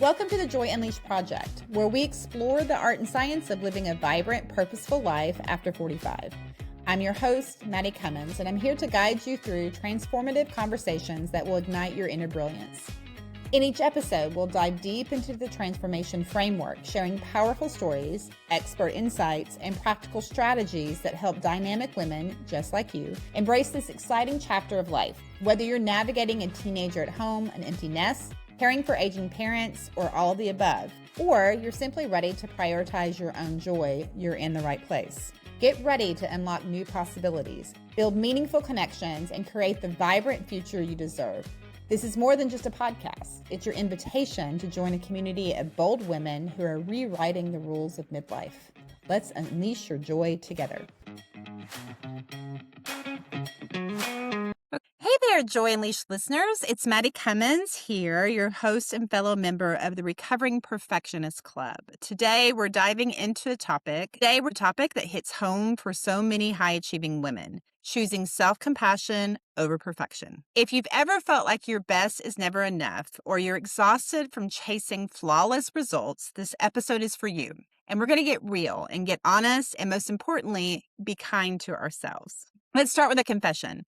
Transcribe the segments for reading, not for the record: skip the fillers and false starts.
Welcome to the Joy Unleashed Project, where we explore the art and science of living a vibrant, purposeful life after 45. I'm your host, Mattie Cummins, and I'm here to guide you through transformative conversations that will ignite your inner brilliance. In each episode, we'll dive deep into the transformation framework, sharing powerful stories, expert insights, and practical strategies that help dynamic women, just like you, embrace this exciting chapter of life. Whether you're navigating a teenager at home, an empty nest, caring for aging parents, or all of the above, or you're simply ready to prioritize your own joy, you're in the right place. Get ready to unlock new possibilities, build meaningful connections, and create the vibrant future you deserve. This is more than just a podcast. It's your invitation to join a community of bold women who are rewriting the rules of midlife. Let's unleash your joy together. Hey there, Joy Unleashed listeners. It's Mattie Cummins here, your host and fellow member of the Recovering Perfectionist Club. Today, we're diving into a topic that hits home for so many high-achieving women: choosing self-compassion over perfection. If you've ever felt like your best is never enough, or you're exhausted from chasing flawless results, this episode is for you. And we're going to get real and get honest, and most importantly, be kind to ourselves. Let's start with a confession.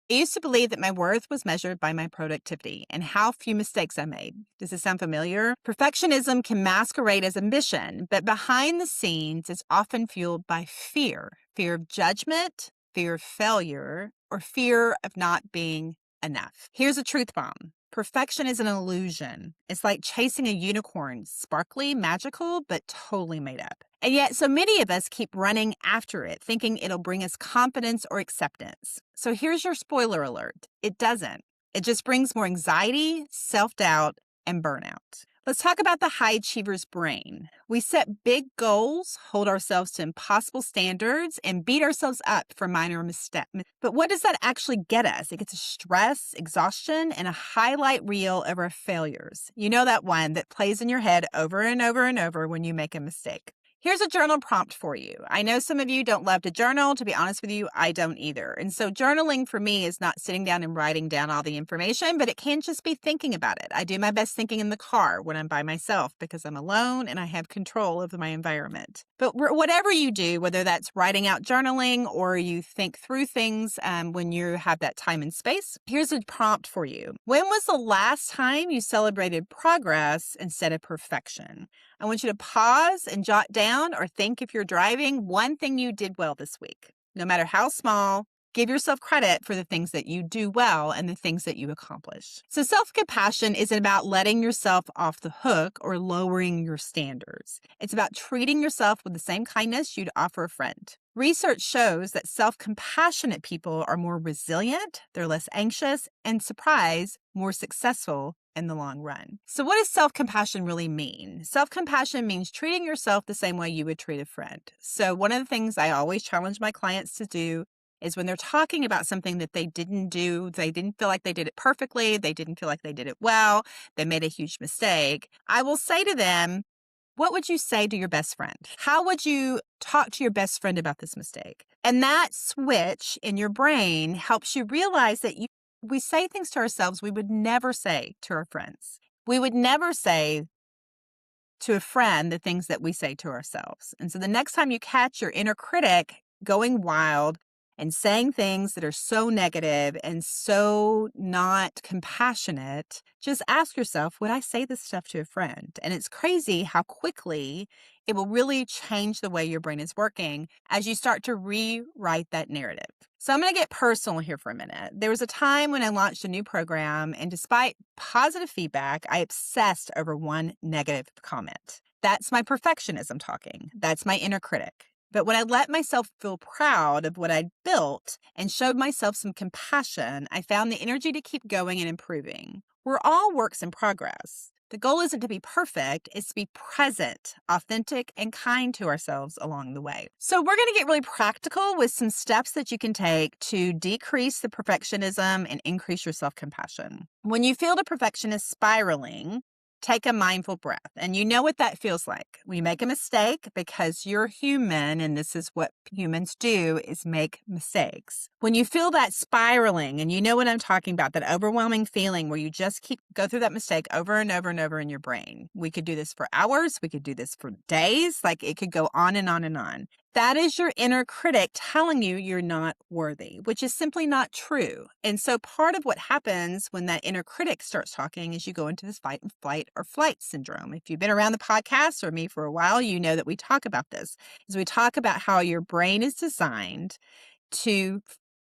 I used to believe that my worth was measured by my productivity and how few mistakes I made. Does this sound familiar? Perfectionism can masquerade as ambition, but behind the scenes, it's often fueled by fear. Fear of judgment, fear of failure, or fear of not being enough. Here's a truth bomb. Perfection is an illusion. It's like chasing a unicorn, sparkly, magical, but totally made up. And yet, so many of us keep running after it, thinking it'll bring us confidence or acceptance. So here's your spoiler alert. It doesn't. It just brings more anxiety, self-doubt, and burnout. Let's talk about the high achiever's brain. We set big goals, hold ourselves to impossible standards, and beat ourselves up for minor missteps. But what does that actually get us? It gets us stress, exhaustion, and a highlight reel of our failures. You know that one that plays in your head over and over and over when you make a mistake. Here's a journal prompt for you. I know some of you don't love to journal. To be honest with you, I don't either. And so journaling for me is not sitting down and writing down all the information, but it can just be thinking about it. I do my best thinking in the car when I'm by myself because I'm alone and I have control of my environment. But whatever you do, whether that's writing out journaling or you think through things when you have that time and space, here's a prompt for you. When was the last time you celebrated progress instead of perfection? I want you to pause and jot down or think, if you're driving, one thing you did well this week. No matter how small, give yourself credit for the things that you do well and the things that you accomplish. So self-compassion isn't about letting yourself off the hook or lowering your standards. It's about treating yourself with the same kindness you'd offer a friend. Research shows that self-compassionate people are more resilient, they're less anxious, and surprise, more successful in the long run. So what does self-compassion really mean? Self-compassion means treating yourself the same way you would treat a friend. So one of the things I always challenge my clients to do is when they're talking about something that they didn't do, they didn't feel like they did it perfectly, they didn't feel like they did it well, they made a huge mistake, I will say to them, what would you say to your best friend? How would you talk to your best friend about this mistake? And that switch in your brain helps you realize that we say things to ourselves we would never say to our friends. We would never say to a friend the things that we say to ourselves. And so the next time you catch your inner critic going wild and saying things that are so negative and so not compassionate, just ask yourself, would I say this stuff to a friend? And it's crazy how quickly it will really change the way your brain is working as you start to rewrite that narrative. So I'm going to get personal here for a minute. There was a time when I launched a new program, and despite positive feedback, I obsessed over one negative comment. That's my perfectionism talking. That's my inner critic. But when I let myself feel proud of what I'd built and showed myself some compassion, I found the energy to keep going and improving. We're all works in progress. The goal isn't to be perfect, it's to be present, authentic, and kind to ourselves along the way. So we're going to get really practical with some steps that you can take to decrease the perfectionism and increase your self-compassion. When you feel the perfectionist spiraling, take a mindful breath. And you know what that feels like. We make a mistake because you're human, and this is what humans do, is make mistakes. When you feel that spiraling, and you know what I'm talking about, that overwhelming feeling where you just keep go through that mistake over and over and over in your brain. We could do this for hours. We could do this for days. Like it could go on and on and on. That is your inner critic telling you you're not worthy, which is simply not true. And so part of what happens when that inner critic starts talking is you go into this fight and flight or flight syndrome. If you've been around the podcast or me for a while, you know that we talk about this. Is we talk about how your brain is designed to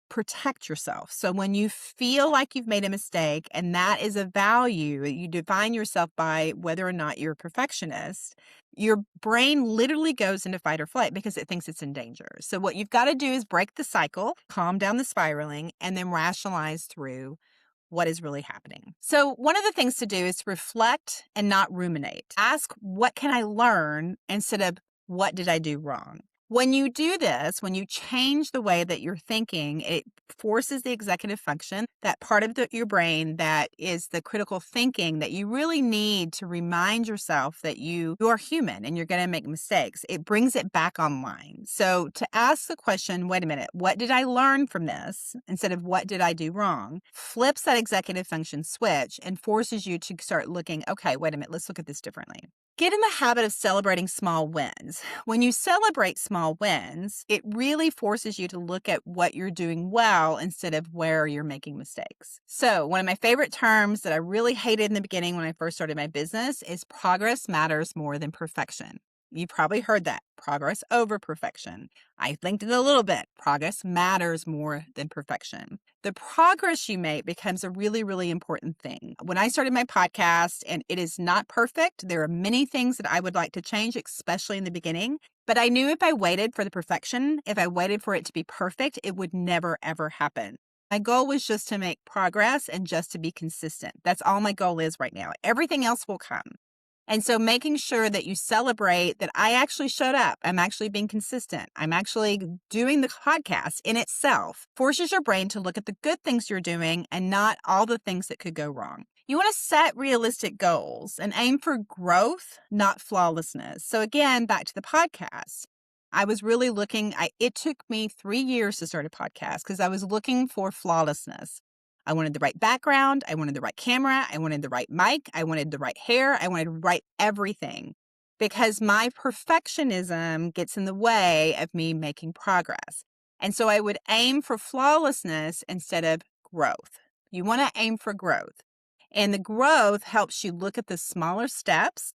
protect yourself. So when you feel like you've made a mistake and that is a value, you define yourself by whether or not you're a perfectionist, your brain literally goes into fight or flight because it thinks it's in danger. So what you've got to do is break the cycle, calm down the spiraling, and then rationalize through what is really happening. So one of the things to do is reflect and not ruminate. Ask, what can I learn instead of what did I do wrong? When you do this, when you change the way that you're thinking, it forces the executive function, that part of your brain that is the critical thinking that you really need to remind yourself that you are human and you're going to make mistakes. It brings it back online. So to ask the question, wait a minute, what did I learn from this instead of what did I do wrong, flips that executive function switch and forces you to start looking, okay, wait a minute, let's look at this differently. Get in the habit of celebrating small wins. When you celebrate small wins, it really forces you to look at what you're doing well instead of where you're making mistakes. So one of my favorite terms that I really hated in the beginning when I first started my business is progress matters more than perfection. You probably heard that. Progress over perfection. I linked it a little bit. Progress matters more than perfection. The progress you make becomes a really, really important thing. When I started my podcast, and it is not perfect, there are many things that I would like to change, especially in the beginning. But I knew if I waited for the perfection, if I waited for it to be perfect, it would never, ever happen. My goal was just to make progress and just to be consistent. That's all my goal is right now. Everything else will come. And so making sure that you celebrate that I actually showed up, I'm actually being consistent, I'm actually doing the podcast in itself forces your brain to look at the good things you're doing and not all the things that could go wrong. You want to set realistic goals and aim for growth, not flawlessness. So again, back to the podcast. I was really looking, it took me 3 years to start a podcast because I was looking for flawlessness. I wanted the right background. I wanted the right camera. I wanted the right mic. I wanted the right hair. I wanted right everything because my perfectionism gets in the way of me making progress. And so I would aim for flawlessness instead of growth. You want to aim for growth. And the growth helps you look at the smaller steps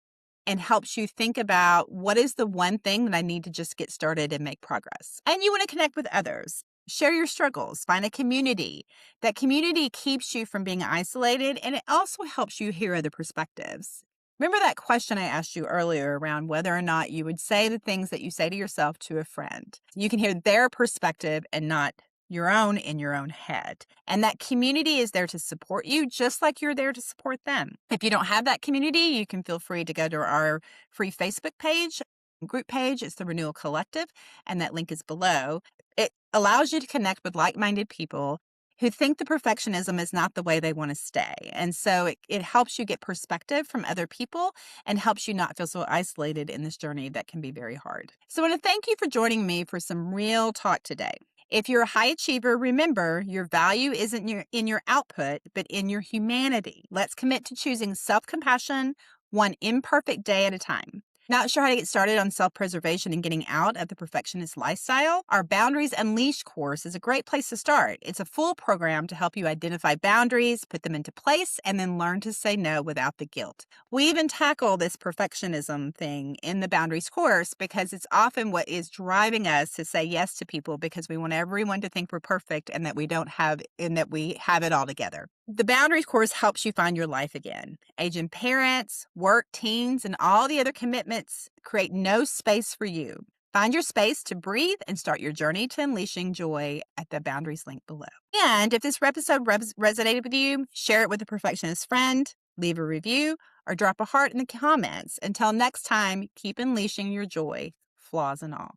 and helps you think about what is the one thing that I need to just get started and make progress. And you want to connect with others. Share your struggles, find a community. That community keeps you from being isolated, and it also helps you hear other perspectives. Remember that question I asked you earlier around whether or not you would say the things that you say to yourself to a friend. You can hear their perspective and not your own in your own head. And that community is there to support you just like you're there to support them. If you don't have that community, you can feel free to go to our free Facebook page, group page. It's the Renewal Collective, and that link is below. It allows you to connect with like-minded people who think the perfectionism is not the way they want to stay. And so it helps you get perspective from other people and helps you not feel so isolated in this journey that can be very hard. So I want to thank you for joining me for some real talk today. If you're a high achiever, remember your value isn't in your output, but in your humanity. Let's commit to choosing self-compassion one imperfect day at a time. Not sure how to get started on self-preservation and getting out of the perfectionist lifestyle? Our Boundaries Unleashed course is a great place to start. It's a full program to help you identify boundaries, put them into place, and then learn to say no without the guilt. We even tackle this perfectionism thing in the Boundaries course because it's often what is driving us to say yes to people because we want everyone to think we're perfect and that we don't have, and that we have it all together. The Boundaries course helps you find your life again. Aging parents, work, teens, and all the other commitments create no space for you. Find your space to breathe and start your journey to unleashing joy at the Boundaries link below. And if this episode resonated with you, share it with a perfectionist friend, leave a review, or drop a heart in the comments. Until next time, keep unleashing your joy, flaws and all.